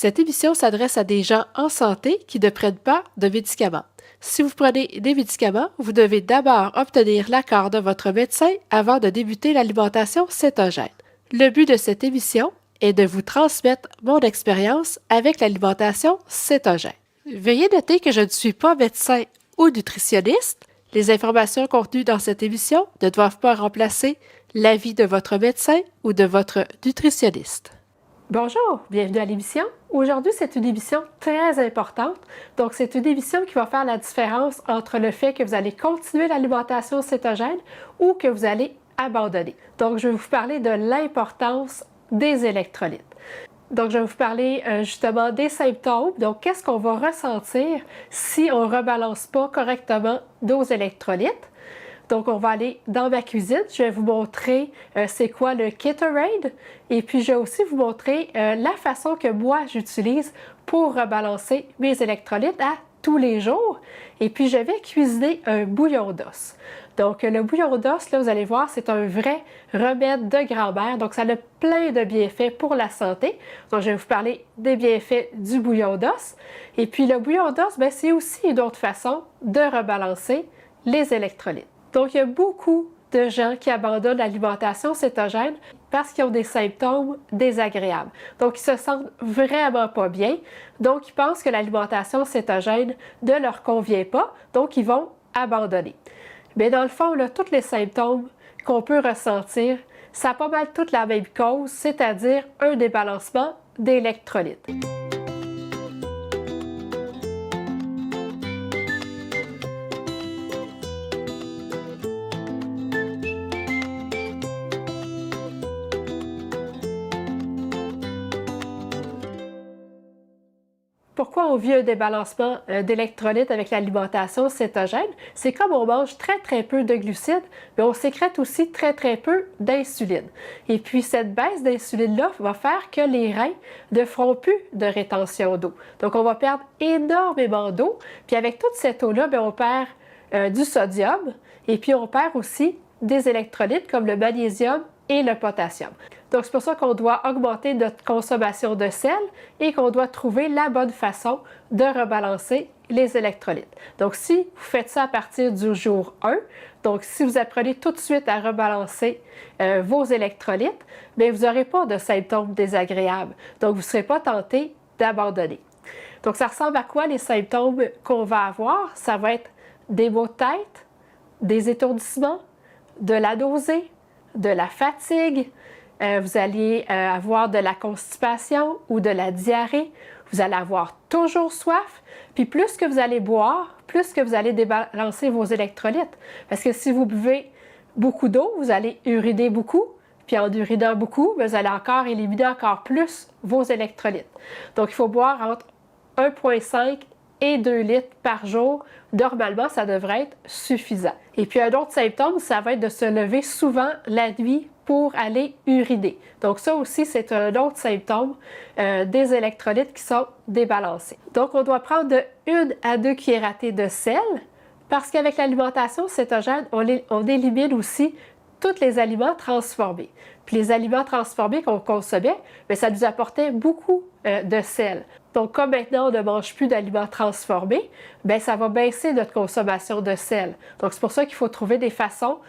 Cette émission s'adresse à des gens en santé qui ne prennent pas de médicaments. Si vous prenez des médicaments, vous devez d'abord obtenir l'accord de votre médecin avant de débuter l'alimentation cétogène. Le but de cette émission est de vous transmettre mon expérience avec l'alimentation cétogène. Veuillez noter que je ne suis pas médecin ou nutritionniste. Les informations contenues dans cette émission ne doivent pas remplacer l'avis de votre médecin ou de votre nutritionniste. Bonjour, bienvenue à l'émission. Aujourd'hui, c'est une émission très importante. Donc, c'est une émission qui va faire la différence entre le fait que vous allez continuer l'alimentation cétogène ou que vous allez abandonner. Donc, je vais vous parler de l'importance des électrolytes. Donc, je vais vous parler justement des symptômes. Donc, qu'est-ce qu'on va ressentir si on ne rebalance pas correctement nos électrolytes? Donc, on va aller dans ma cuisine. Je vais vous montrer c'est quoi le Ketorade. Et puis, je vais aussi vous montrer la façon que moi, j'utilise pour rebalancer mes électrolytes à tous les jours. Et puis, je vais cuisiner un bouillon d'os. Donc, le bouillon d'os, là, vous allez voir, c'est un vrai remède de grand-mère. Donc, ça a plein de bienfaits pour la santé. Donc, je vais vous parler des bienfaits du bouillon d'os. Et puis, le bouillon d'os, bien, c'est aussi une autre façon de rebalancer les électrolytes. Donc, il y a beaucoup de gens qui abandonnent l'alimentation cétogène parce qu'ils ont des symptômes désagréables. Donc, ils se sentent vraiment pas bien. Donc, ils pensent que l'alimentation cétogène ne leur convient pas. Donc, ils vont abandonner. Mais dans le fond, là, tous les symptômes qu'on peut ressentir, ça a pas mal toute la même cause, c'est-à-dire un débalancement d'électrolytes. Pourquoi on vit un débalancement d'électrolytes avec l'alimentation cétogène? C'est comme on mange très peu de glucides, mais on sécrète aussi très peu d'insuline. Et puis cette baisse d'insuline-là va faire que les reins ne feront plus de rétention d'eau. Donc on va perdre énormément d'eau, puis avec toute cette eau-là, on perd du sodium, et puis on perd aussi des électrolytes comme le magnésium et le potassium. Donc, c'est pour ça qu'on doit augmenter notre consommation de sel et qu'on doit trouver la bonne façon de rebalancer les électrolytes. Donc, si vous faites ça à partir du jour 1, donc si vous apprenez tout de suite à rebalancer vos électrolytes, bien, vous n'aurez pas de symptômes désagréables. Donc, vous ne serez pas tenté d'abandonner. Donc, ça ressemble à quoi les symptômes qu'on va avoir? Ça va être des maux de tête, des étourdissements, de la nausée, de la fatigue, vous allez avoir de la constipation ou de la diarrhée, vous allez avoir toujours soif, puis plus que vous allez boire, plus que vous allez débalancer vos électrolytes. Parce que si vous buvez beaucoup d'eau, vous allez uriner beaucoup, puis en urinant beaucoup, vous allez encore éliminer encore plus vos électrolytes. Donc, il faut boire entre 1,5 et 2 litres par jour. Normalement, ça devrait être suffisant. Et puis, un autre symptôme, ça va être de se lever souvent la nuit pour aller uriner. Donc, ça aussi, c'est un autre symptôme des électrolytes qui sont débalancés. Donc, on doit prendre de 1 à 2 cuillères à thé de sel parce qu'avec l'alimentation cétogène, on élimine aussi tous les aliments transformés. Puis les aliments transformés qu'on consommait, bien, ça nous apportait beaucoup de sel. Donc, comme maintenant, on ne mange plus d'aliments transformés, bien, ça va baisser notre consommation de sel. Donc, c'est pour ça qu'il faut trouver des façons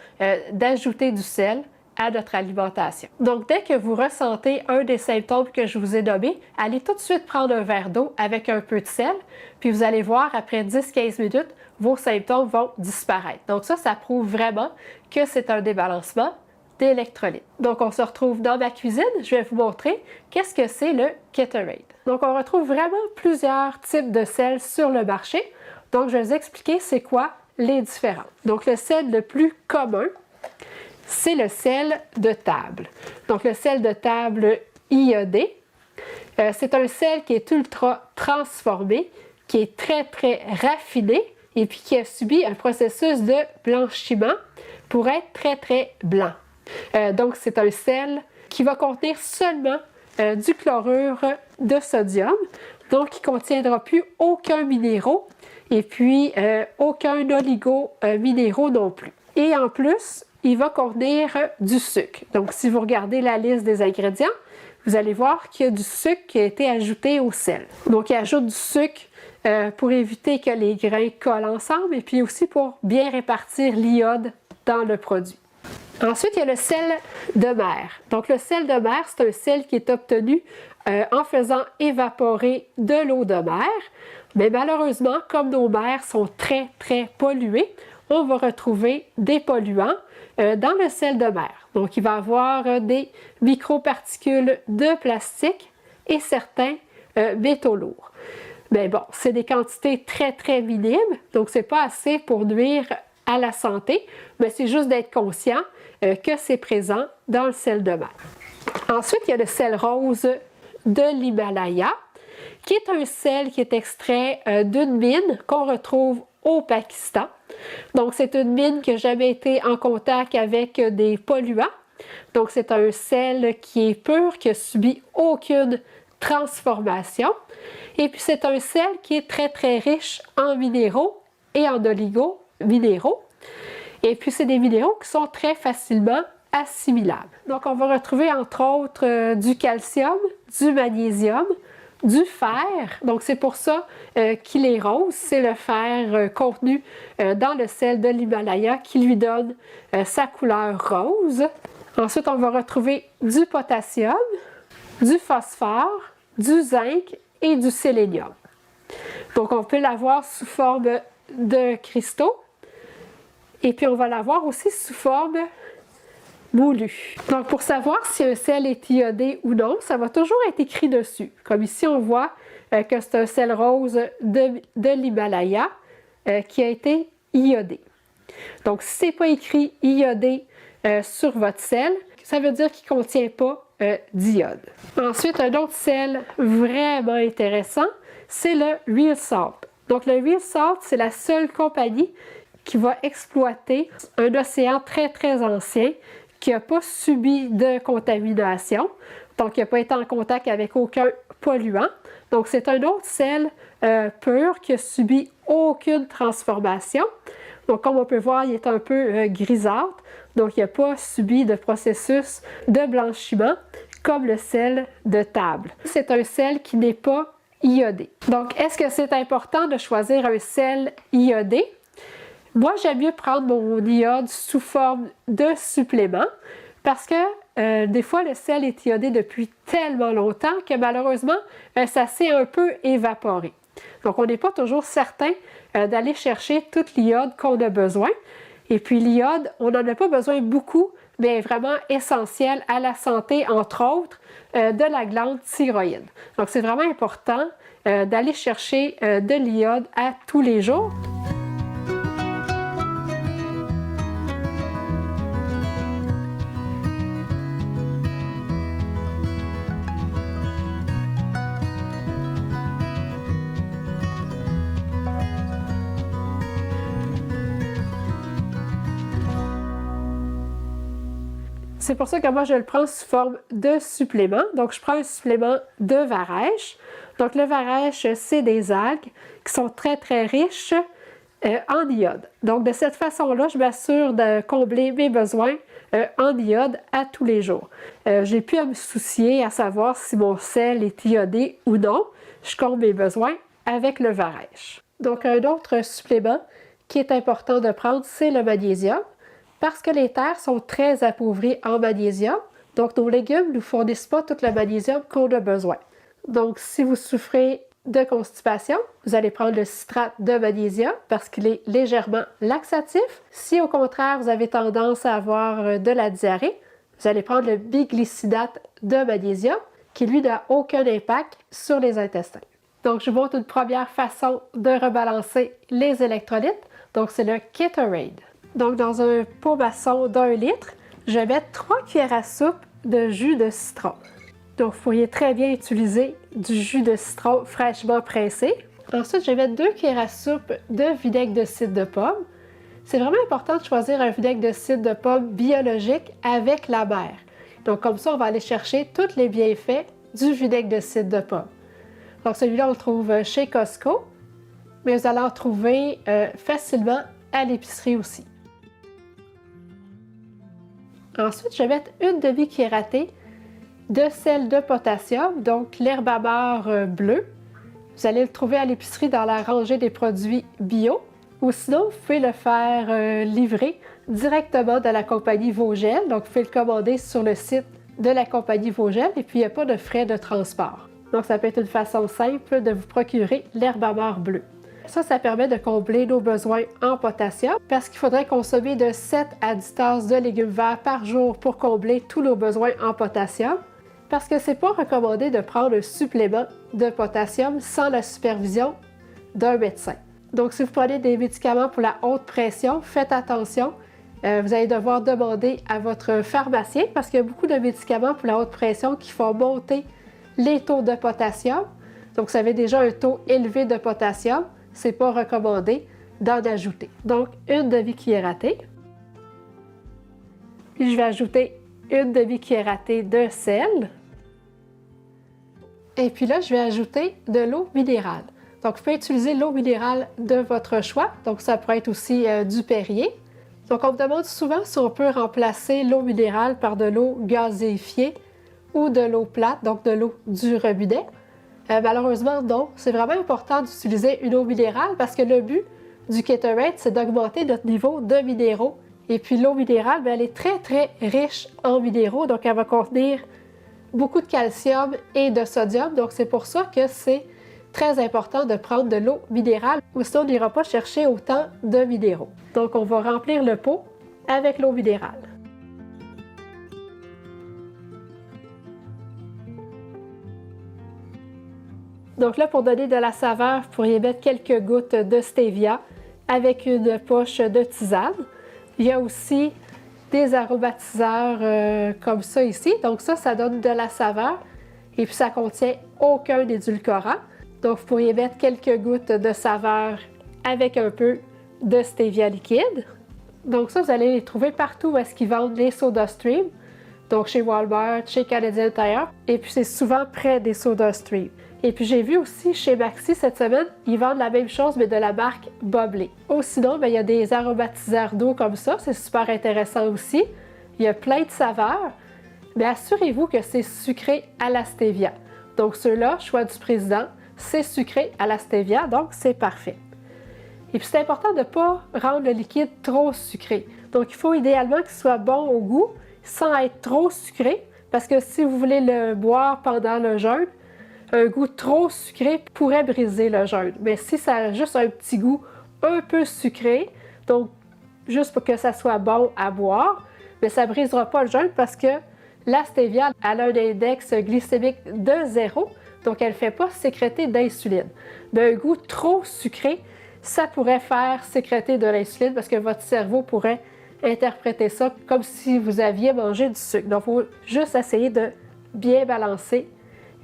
d'ajouter du sel à notre alimentation. Donc, dès que vous ressentez un des symptômes que je vous ai nommés, allez tout de suite prendre un verre d'eau avec un peu de sel, puis vous allez voir, après 10-15 minutes, vos symptômes vont disparaître. Donc ça prouve vraiment que c'est un débalancement d'électrolytes. Donc, on se retrouve dans ma cuisine. Je vais vous montrer qu'est-ce que c'est le Ketorade. Donc, on retrouve vraiment plusieurs types de sel sur le marché. Donc, je vais vous expliquer c'est quoi les différents. Donc, le sel le plus commun, c'est le sel de table. Donc, le sel de table iodé, c'est un sel qui est ultra transformé, qui est très raffiné et puis qui a subi un processus de blanchiment pour être très blanc. Donc, c'est un sel qui va contenir seulement du chlorure de sodium, donc qui ne contiendra plus aucun minéraux et puis aucun oligo-minéraux non plus. Et en plus, il va contenir du sucre. Donc, si vous regardez la liste des ingrédients, vous allez voir qu'il y a du sucre qui a été ajouté au sel. Donc, il ajoute du sucre pour éviter que les grains collent ensemble et puis aussi pour bien répartir l'iode dans le produit. Ensuite, il y a le sel de mer. Donc, le sel de mer, c'est un sel qui est obtenu en faisant évaporer de l'eau de mer. Mais malheureusement, comme nos mers sont très, très polluées, on va retrouver des polluants dans le sel de mer. Donc, il va y avoir des microparticules de plastique et certains métaux lourds. Mais bon, c'est des quantités très, très minimes, donc c'est pas assez pour nuire à la santé, mais c'est juste d'être conscient que c'est présent dans le sel de mer. Ensuite, il y a le sel rose de l'Himalaya, qui est un sel qui est extrait d'une mine qu'on retrouve au Pakistan. Donc, c'est une mine qui n'a jamais été en contact avec des polluants. Donc, c'est un sel qui est pur, qui n'a subi aucune transformation. Et puis, c'est un sel qui est très, très riche en minéraux et en oligo-minéraux. Et puis, c'est des minéraux qui sont très facilement assimilables. Donc, on va retrouver entre autres du calcium, du magnésium, du fer. Donc, c'est pour ça qu'il est rose. C'est le fer contenu dans le sel de l'Himalaya qui lui donne sa couleur rose. Ensuite, on va retrouver du potassium, du phosphore, du zinc et du sélénium. Donc, on peut l'avoir sous forme de cristaux. Et puis, on va l'avoir aussi sous forme moulue. Donc, pour savoir si un sel est iodé ou non, ça va toujours être écrit dessus. Comme ici, on voit que c'est un sel rose de l'Himalaya qui a été iodé. Donc, si ce n'est pas écrit iodé sur votre sel, ça veut dire qu'il ne contient pas d'iode. Ensuite, un autre sel vraiment intéressant, c'est le Real Salt. Donc, le Real Salt, c'est la seule compagnie qui va exploiter un océan très, très ancien qui n'a pas subi de contamination, donc qui n'a pas été en contact avec aucun polluant. Donc, c'est un autre sel pur qui n'a subi aucune transformation. Donc, comme on peut voir, il est un peu grisâtre, donc il n'a pas subi de processus de blanchiment comme le sel de table. C'est un sel qui n'est pas iodé. Donc, est-ce que c'est important de choisir un sel iodé? Moi, j'aime mieux prendre mon iode sous forme de supplément parce que des fois, le sel est iodé depuis tellement longtemps que malheureusement, ça s'est un peu évaporé. Donc, on n'est pas toujours certain d'aller chercher toute l'iode qu'on a besoin. Et puis, l'iode, on n'en a pas besoin beaucoup, mais vraiment essentiel à la santé, entre autres, de la glande thyroïde. Donc, c'est vraiment important d'aller chercher de l'iode à tous les jours. C'est pour ça que moi, je le prends sous forme de supplément. Donc, je prends un supplément de varèche. Donc, le varèche, c'est des algues qui sont très, très riches en iode. Donc, de cette façon-là, je m'assure de combler mes besoins en iode à tous les jours. Je n'ai plus à me soucier à savoir si mon sel est iodé ou non. Je comble mes besoins avec le varèche. Donc, un autre supplément qui est important de prendre, c'est le magnésium. Parce que les terres sont très appauvries en magnésium, donc nos légumes ne nous fournissent pas tout le magnésium qu'on a besoin. Donc, si vous souffrez de constipation, vous allez prendre le citrate de magnésium parce qu'il est légèrement laxatif. Si au contraire, vous avez tendance à avoir de la diarrhée, vous allez prendre le biglycidate de magnésium qui, lui, n'a aucun impact sur les intestins. Donc, je vous montre une première façon de rebalancer les électrolytes. Donc, c'est le Ketorade. Donc, dans un pot maçon d'1 litre, je vais mettre 3 cuillères à soupe de jus de citron. Donc, vous pourriez très bien utiliser du jus de citron fraîchement pressé. Ensuite, je vais mettre 2 cuillères à soupe de vinaigre de cidre de pomme. C'est vraiment important de choisir un vinaigre de cidre de pomme biologique avec la mer. Donc, comme ça, on va aller chercher tous les bienfaits du vinaigre de cidre de pomme. Donc, celui-là, on le trouve chez Costco, mais vous allez en trouver facilement à l'épicerie aussi. Ensuite, je vais mettre une demi-cuillère à thé de sel de potassium, donc l'herbe amare bleu. Vous allez le trouver à l'épicerie dans la rangée des produits bio. Ou sinon, vous pouvez le faire livrer directement de la compagnie Vogel. Donc, vous pouvez le commander sur le site de la compagnie Vogel et puis il n'y a pas de frais de transport. Donc, ça peut être une façon simple de vous procurer l'herbe amare bleue. Ça permet de combler nos besoins en potassium parce qu'il faudrait consommer de 7 à 10 tasses de légumes verts par jour pour combler tous nos besoins en potassium. Parce que c'est pas recommandé de prendre un supplément de potassium sans la supervision d'un médecin. Donc, si vous prenez des médicaments pour la haute pression, faites attention. Vous allez devoir demander à votre pharmacien parce qu'il y a beaucoup de médicaments pour la haute pression qui font monter les taux de potassium. Donc, vous avez déjà un taux élevé de potassium. C'est pas recommandé d'en ajouter. Donc, une demi-cuillère à thé. Puis, je vais ajouter une demi-cuillère à thé de sel. Et puis là, je vais ajouter de l'eau minérale. Donc, vous pouvez utiliser l'eau minérale de votre choix. Donc, ça pourrait être aussi du Perrier. Donc, on me demande souvent si on peut remplacer l'eau minérale par de l'eau gazéifiée ou de l'eau plate, donc de l'eau du robinet. Malheureusement, non. C'est vraiment important d'utiliser une eau minérale parce que le but du Ketorate, c'est d'augmenter notre niveau de minéraux. Et puis, l'eau minérale, elle est très, très riche en minéraux. Donc, elle va contenir beaucoup de calcium et de sodium. Donc, c'est pour ça que c'est très important de prendre de l'eau minérale ou sinon on n'ira pas chercher autant de minéraux. Donc, on va remplir le pot avec l'eau minérale. Donc là, pour donner de la saveur, vous pourriez mettre quelques gouttes de stevia avec une poche de tisane. Il y a aussi des aromatiseurs comme ça ici. Donc ça donne de la saveur et puis ça contient aucun édulcorant. Donc vous pourriez mettre quelques gouttes de saveur avec un peu de stevia liquide. Donc ça, vous allez les trouver partout où est-ce qu'ils vendent les SodaStream. Donc chez Walmart, chez Canadian Tire. Et puis c'est souvent près des SodaStream. Et puis j'ai vu aussi chez Maxi cette semaine, ils vendent la même chose mais de la marque Bubbly. Ou sinon, il y a des aromatiseurs d'eau comme ça, c'est super intéressant aussi. Il y a plein de saveurs, mais assurez-vous que c'est sucré à la stevia. Donc ceux-là, choix du président, c'est sucré à la stevia, donc c'est parfait. Et puis c'est important de ne pas rendre le liquide trop sucré. Donc il faut idéalement qu'il soit bon au goût, sans être trop sucré, parce que si vous voulez le boire pendant le jeûne, un goût trop sucré pourrait briser le jeûne. Mais si ça a juste un petit goût un peu sucré, donc juste pour que ça soit bon à boire, mais ça ne brisera pas le jeûne parce que la stevia elle a un index glycémique de 0, donc elle ne fait pas sécréter d'insuline. Mais un goût trop sucré, ça pourrait faire sécréter de l'insuline parce que votre cerveau pourrait interpréter ça comme si vous aviez mangé du sucre. Donc, il faut juste essayer de bien balancer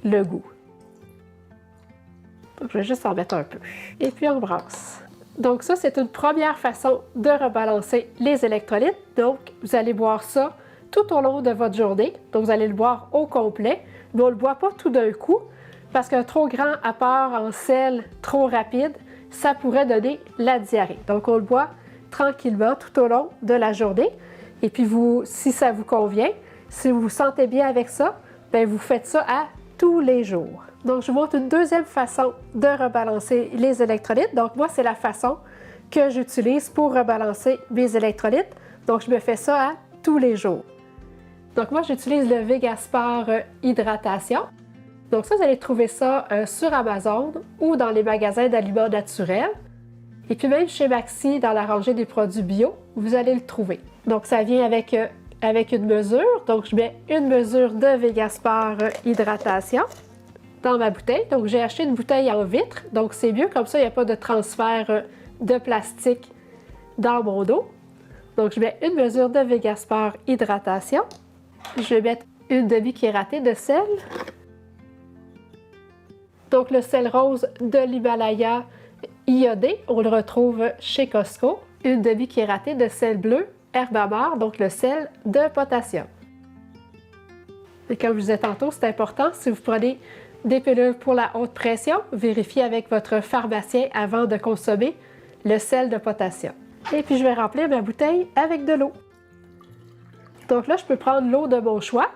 le goût. Donc, je vais juste en mettre un peu. Et puis, on brasse. Donc, ça, c'est une première façon de rebalancer les électrolytes. Donc, vous allez boire ça tout au long de votre journée. Donc, vous allez le boire au complet, mais on ne le boit pas tout d'un coup parce qu'un trop grand apport en sel trop rapide, ça pourrait donner la diarrhée. Donc, on le boit tranquillement tout au long de la journée. Et puis, vous, si ça vous convient, si vous vous sentez bien avec ça, bien, vous faites ça à tous les jours. Donc, je vous montre une deuxième façon de rebalancer les électrolytes. Donc, moi, c'est la façon que j'utilise pour rebalancer mes électrolytes. Donc, je me fais ça à tous les jours. Donc, moi, j'utilise le Vegaspar Hydratation. Donc, ça, vous allez trouver ça sur Amazon ou dans les magasins d'aliments naturels. Et puis, même chez Maxi, dans la rangée des produits bio, vous allez le trouver. Donc, ça vient avec une mesure. Donc, je mets une mesure de Vegaspar Hydratation dans ma bouteille. Donc, j'ai acheté une bouteille en vitre. Donc, c'est mieux. Comme ça, il n'y a pas de transfert de plastique dans mon eau. Donc, je mets une mesure de Vegaspar Hydratation. Je vais mettre une demi-cuillère à thé de sel. Donc, le sel rose de l'Himalaya iodé, on le retrouve chez Costco. Une demi-cuillère à thé de sel bleu, herbe amare, donc le sel de potassium. Et comme je vous disais tantôt, c'est important, si vous prenez des pilules pour la haute pression, vérifiez avec votre pharmacien avant de consommer le sel de potassium. Et puis, je vais remplir ma bouteille avec de l'eau. Donc là, je peux prendre l'eau de mon choix.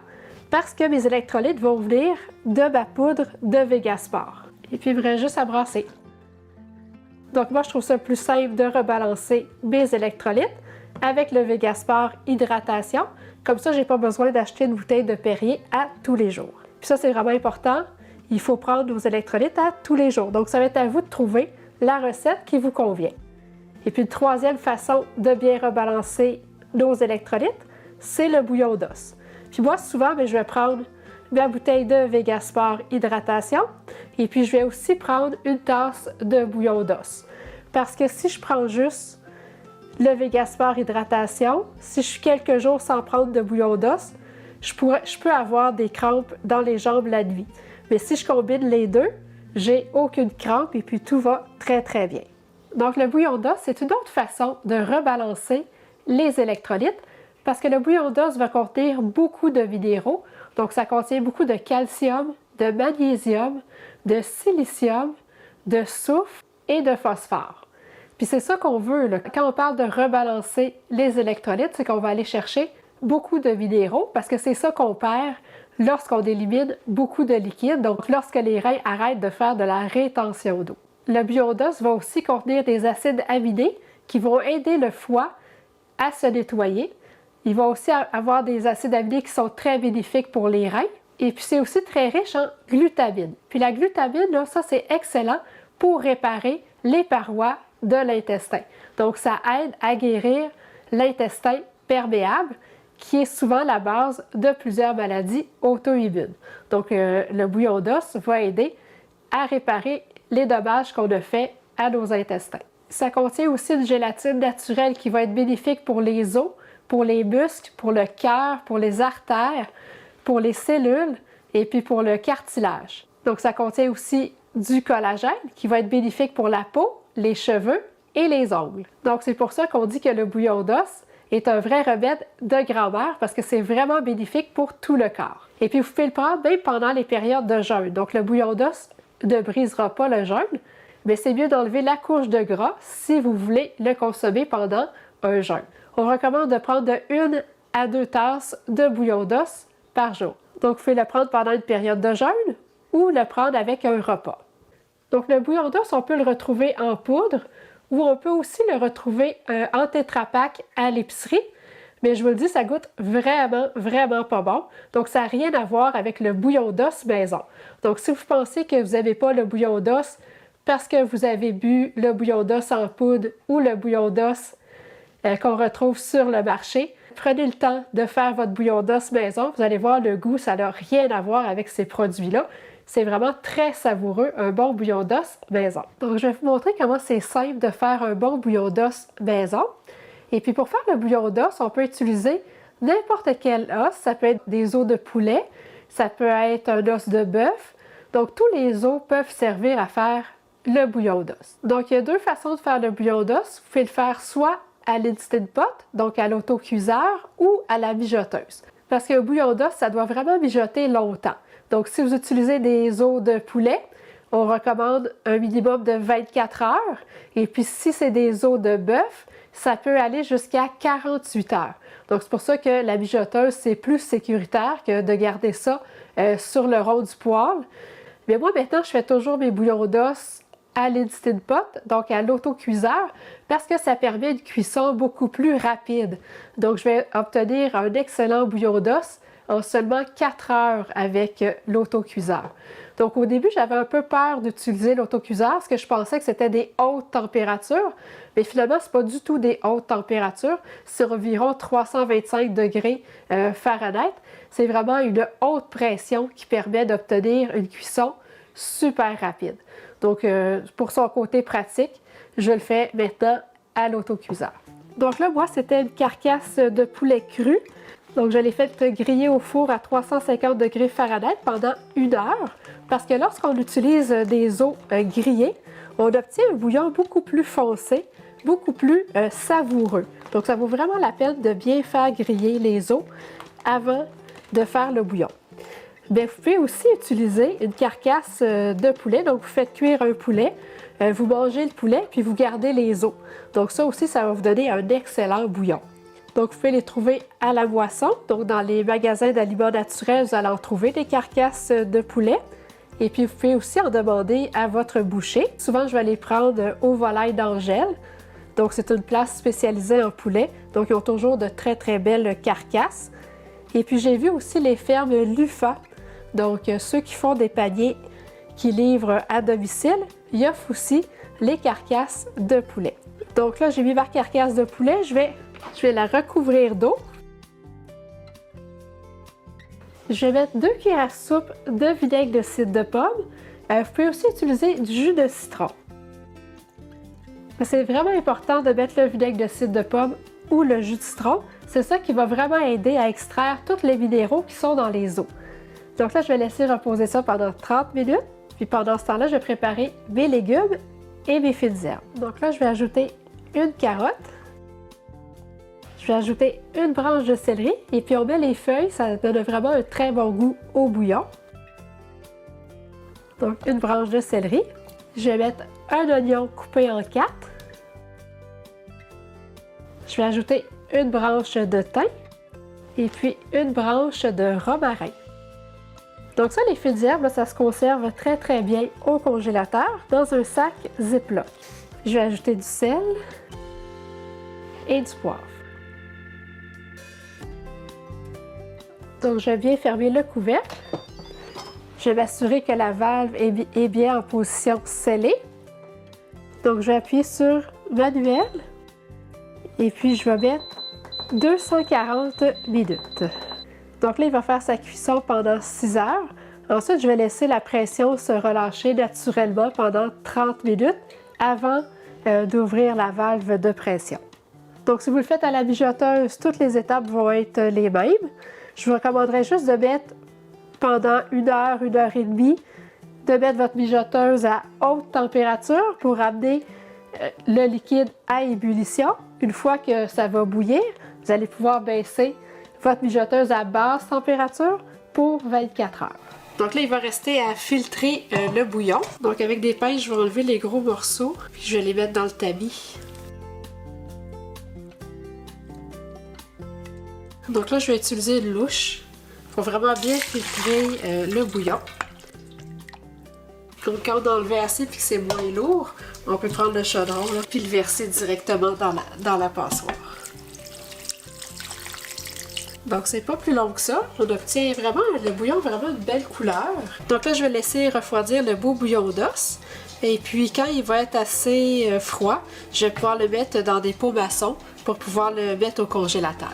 parce que mes électrolytes vont venir de ma poudre de Vegasport. Et puis, il me reste juste à brasser. Donc, moi, je trouve ça plus simple de rebalancer mes électrolytes avec le Vegasport Hydratation. Comme ça, je n'ai pas besoin d'acheter une bouteille de Perrier à tous les jours. Puis ça, c'est vraiment important. Il faut prendre nos électrolytes à tous les jours. Donc, ça va être à vous de trouver la recette qui vous convient. Et puis, une troisième façon de bien rebalancer nos électrolytes, c'est le bouillon d'os. Puis moi, souvent, je vais prendre ma bouteille de Vegasport Hydratation et puis je vais aussi prendre une tasse de bouillon d'os. Parce que si je prends juste le Vegasport Hydratation, si je suis quelques jours sans prendre de bouillon d'os, je peux avoir des crampes dans les jambes la nuit. Mais si je combine les deux, j'ai aucune crampe et puis tout va très très bien. Donc le bouillon d'os, c'est une autre façon de rebalancer les électrolytes parce que le bouillon d'os va contenir beaucoup de minéraux. Donc ça contient beaucoup de calcium, de magnésium, de silicium, de soufre et de phosphore. Puis c'est ça qu'on veut, là. Quand on parle de rebalancer les électrolytes, c'est qu'on va aller chercher beaucoup de minéraux parce que c'est ça qu'on perd lorsqu'on élimine beaucoup de liquide, donc lorsque les reins arrêtent de faire de la rétention d'eau. Le bouillon d'os va aussi contenir des acides aminés qui vont aider le foie à se nettoyer. Il va aussi avoir des acides aminés qui sont très bénéfiques pour les reins. Et puis c'est aussi très riche en glutamine. Puis la glutamine, là, ça c'est excellent pour réparer les parois de l'intestin. Donc ça aide à guérir l'intestin perméable, qui est souvent la base de plusieurs maladies auto-immunes. Donc, le bouillon d'os va aider à réparer les dommages qu'on a fait à nos intestins. Ça contient aussi une gélatine naturelle qui va être bénéfique pour les os, pour les muscles, pour le cœur, pour les artères, pour les cellules et puis pour le cartilage. Donc, ça contient aussi du collagène qui va être bénéfique pour la peau, les cheveux et les ongles. Donc, c'est pour ça qu'on dit que le bouillon d'os est un vrai remède de grand-mère parce que c'est vraiment bénéfique pour tout le corps. Et puis, vous pouvez le prendre même pendant les périodes de jeûne. Donc, le bouillon d'os ne brisera pas le jeûne, mais c'est mieux d'enlever la couche de gras si vous voulez le consommer pendant un jeûne. On recommande de prendre de 1 à 2 tasses de bouillon d'os par jour. Donc, vous pouvez le prendre pendant une période de jeûne ou le prendre avec un repas. Donc, le bouillon d'os, on peut le retrouver en poudre ou on peut aussi le retrouver en tétrapack à l'épicerie. Mais je vous le dis, ça goûte vraiment, vraiment pas bon. Donc, ça n'a rien à voir avec le bouillon d'os maison. Donc, si vous pensez que vous n'avez pas le bouillon d'os parce que vous avez bu le bouillon d'os en poudre ou le bouillon d'os qu'on retrouve sur le marché, prenez le temps de faire votre bouillon d'os maison. Vous allez voir, le goût, ça n'a rien à voir avec ces produits-là. C'est vraiment très savoureux, un bon bouillon d'os maison. Donc, je vais vous montrer comment c'est simple de faire un bon bouillon d'os maison. Et puis, pour faire le bouillon d'os, on peut utiliser n'importe quel os. Ça peut être des os de poulet, ça peut être un os de bœuf. Donc, tous les os peuvent servir à faire le bouillon d'os. Donc, il y a deux façons de faire le bouillon d'os. Vous pouvez le faire soit à l'Instant Pot, donc à l'autocuiseur, ou à la mijoteuse. Parce que le bouillon d'os, ça doit vraiment mijoter longtemps. Donc, si vous utilisez des os de poulet, on recommande un minimum de 24 heures. Et puis, si c'est des os de bœuf, ça peut aller jusqu'à 48 heures. Donc, c'est pour ça que la mijoteuse, c'est plus sécuritaire que de garder ça sur le rond du poêle. Mais moi, maintenant, je fais toujours mes bouillons d'os à l'Instant Pot, donc à l'autocuiseur, parce que ça permet une cuisson beaucoup plus rapide. Donc, je vais obtenir un excellent bouillon d'os en seulement 4 heures avec l'autocuiseur. Donc, au début, j'avais un peu peur d'utiliser l'autocuiseur parce que je pensais que c'était des hautes températures, mais finalement, ce n'est pas du tout des hautes températures. C'est environ 325 degrés Fahrenheit. C'est vraiment une haute pression qui permet d'obtenir une cuisson super rapide. Donc, pour son côté pratique, je le fais maintenant à l'autocuiseur. Donc là, moi, c'était une carcasse de poulet cru. Donc, je l'ai fait griller au four à 350 degrés Fahrenheit pendant 1 heure. Parce que lorsqu'on utilise des os grillés, on obtient un bouillon beaucoup plus foncé, beaucoup plus savoureux. Donc, ça vaut vraiment la peine de bien faire griller les os avant de faire le bouillon. Bien, vous pouvez aussi utiliser une carcasse de poulet. Donc, vous faites cuire un poulet, vous mangez le poulet, puis vous gardez les os. Donc, ça aussi, ça va vous donner un excellent bouillon. Donc, vous pouvez les trouver à la moisson. Donc, dans les magasins d'aliments naturels, vous allez en trouver des carcasses de poulet. Et puis, vous pouvez aussi en demander à votre boucher. Souvent, je vais les prendre au volaille d'Angèle. Donc, c'est une place spécialisée en poulet. Donc, ils ont toujours de très, très belles carcasses. Et puis, j'ai vu aussi les fermes Lufa. Donc, ceux qui font des paniers qui livrent à domicile, ils offrent aussi les carcasses de poulet. Donc là, j'ai mis ma carcasse de poulet. Je vais la recouvrir d'eau. Je vais mettre 2 cuillères à soupe de vinaigre de cidre de pomme. Vous pouvez aussi utiliser du jus de citron. C'est vraiment important de mettre le vinaigre de cidre de pomme ou le jus de citron. C'est ça qui va vraiment aider à extraire tous les minéraux qui sont dans les eaux. Donc là, je vais laisser reposer ça pendant 30 minutes. Puis pendant ce temps-là, je vais préparer mes légumes et mes fines herbes. Donc là, je vais ajouter une carotte. Je vais ajouter une branche de céleri. Et puis on met les feuilles, ça donne vraiment un très bon goût au bouillon. Donc une branche de céleri. Je vais mettre un oignon coupé en 4. Je vais ajouter une branche de thym. Et puis une branche de romarin. Donc ça, les fines herbes, là, ça se conserve très très bien au congélateur dans un sac Ziploc. Je vais ajouter du sel et du poivre. Donc je vais bien fermer le couvercle. Je vais m'assurer que la valve est bien en position scellée. Donc je vais appuyer sur manuel et puis je vais mettre 240 minutes. Donc là, il va faire sa cuisson pendant 6 heures. Ensuite, je vais laisser la pression se relâcher naturellement pendant 30 minutes avant d'ouvrir la valve de pression. Donc, si vous le faites à la mijoteuse, toutes les étapes vont être les mêmes. Je vous recommanderais juste de mettre pendant 1 heure, 1 heure et demie, de mettre votre mijoteuse à haute température pour amener le liquide à ébullition. Une fois que ça va bouillir, vous allez pouvoir baisser votre mijoteuse à basse température pour 24 heures. Donc là, il va rester à filtrer le bouillon. Donc avec des pinces, je vais enlever les gros morceaux, puis je vais les mettre dans le tamis. Donc là, je vais utiliser une louche pour vraiment bien filtrer le bouillon. Donc quand on enlève assez et que c'est moins lourd, on peut prendre le chaudron là, puis le verser directement dans la passoire. Donc, c'est pas plus long que ça. On obtient vraiment le bouillon, vraiment une belle couleur. Donc là, je vais laisser refroidir le beau bouillon d'os. Et puis, quand il va être assez froid, je vais pouvoir le mettre dans des pots maçons pour pouvoir le mettre au congélateur.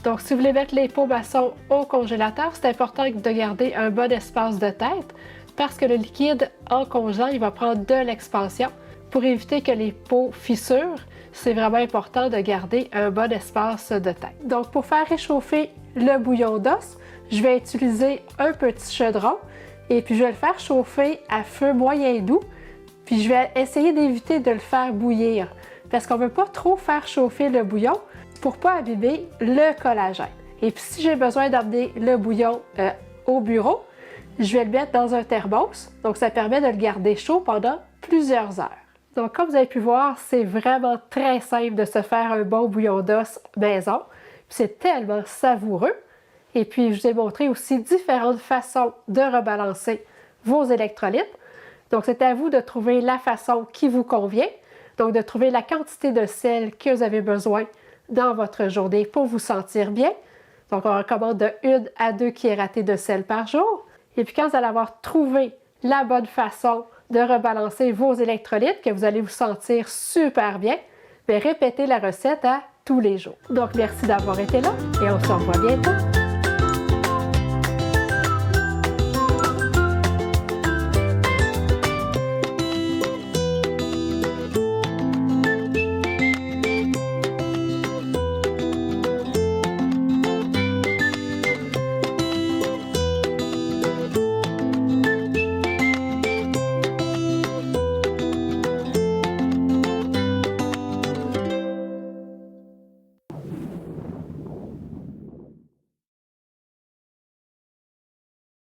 Donc, si vous voulez mettre les pots maçons au congélateur, c'est important de garder un bon espace de tête parce que le liquide, en congelant, il va prendre de l'expansion. Pour éviter que les pots fissurent, c'est vraiment important de garder un bon espace de tête. Donc, pour faire réchauffer le bouillon d'os, je vais utiliser un petit chaudron et puis je vais le faire chauffer à feu moyen doux. Puis je vais essayer d'éviter de le faire bouillir parce qu'on ne veut pas trop faire chauffer le bouillon pour ne pas abîmer le collagène. Et puis si j'ai besoin d'amener le bouillon au bureau, je vais le mettre dans un thermos. Donc, ça permet de le garder chaud pendant plusieurs heures. Donc, comme vous avez pu voir, c'est vraiment très simple de se faire un bon bouillon d'os maison. C'est tellement savoureux. Et puis, je vous ai montré aussi différentes façons de rebalancer vos électrolytes. Donc, c'est à vous de trouver la façon qui vous convient. Donc, de trouver la quantité de sel que vous avez besoin dans votre journée pour vous sentir bien. Donc, on recommande de 1 à 2 cuillères à thé de sel par jour. Et puis, quand vous allez avoir trouvé la bonne façon de rebalancer vos électrolytes, que vous allez vous sentir super bien, bien répétez la recette à tous les jours. Donc, merci d'avoir été là et on se revoit bientôt.